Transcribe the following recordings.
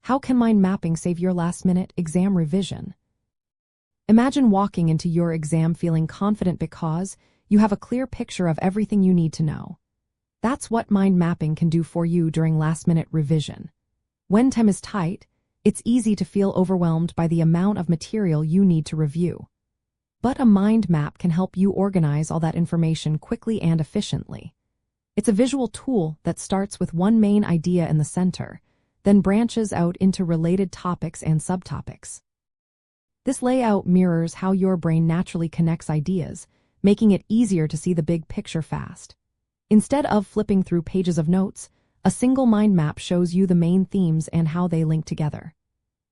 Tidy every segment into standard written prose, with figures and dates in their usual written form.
How can mind mapping save your last-minute exam revision? Imagine walking into your exam feeling confident because you have a clear picture of everything you need to know. That's what mind mapping can do for you during last-minute revision. When time is tight, it's easy to feel overwhelmed by the amount of material you need to review. But a mind map can help you organize all that information quickly and efficiently. It's a visual tool that starts with one main idea in the center, then branches out into related topics and subtopics. This layout mirrors how your brain naturally connects ideas, making it easier to see the big picture fast. Instead of flipping through pages of notes, a single mind map shows you the main themes and how they link together.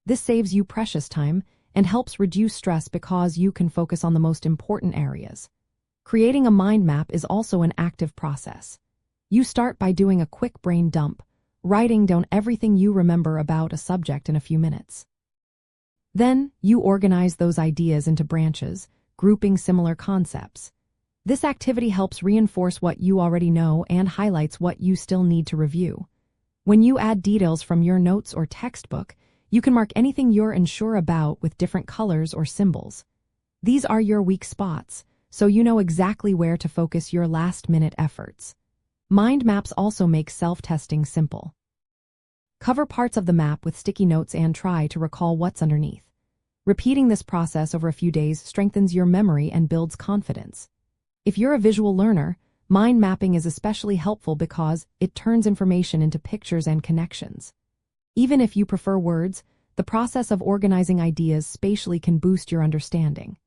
This saves you precious time and helps reduce stress because you can focus on the most important areas. Creating a mind map is also an active process. You start by doing a quick brain dump, writing down everything you remember about a subject in a few minutes. Then, you organize those ideas into branches, grouping similar concepts. This activity helps reinforce what you already know and highlights what you still need to review. When you add details from your notes or textbook, you can mark anything you're unsure about with different colors or symbols. These are your weak spots, so you know exactly where to focus your last-minute efforts. Mind maps also make self-testing simple. Cover parts of the map with sticky notes and try to recall what's underneath. Repeating this process over a few days strengthens your memory and builds confidence. If you're a visual learner, mind mapping is especially helpful because it turns information into pictures and connections. Even if you prefer words, the process of organizing ideas spatially can boost your understanding.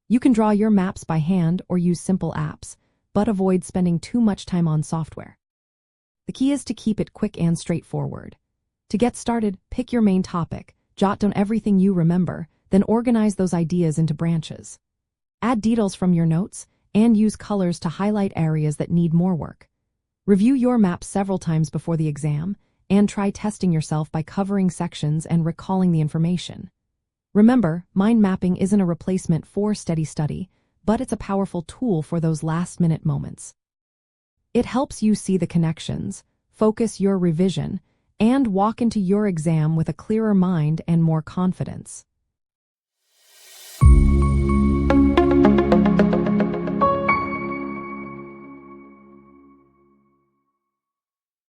You can draw your maps by hand or use simple apps, but avoid spending too much time on software. The key is to keep it quick and straightforward. To get started, pick your main topic, jot down everything you remember, then organize those ideas into branches. Add details from your notes, and use colors to highlight areas that need more work. Review your map several times before the exam, and try testing yourself by covering sections and recalling the information. Remember, mind mapping isn't a replacement for steady study, but it's a powerful tool for those last-minute moments. It helps you see the connections, focus your revision, and walk into your exam with a clearer mind and more confidence.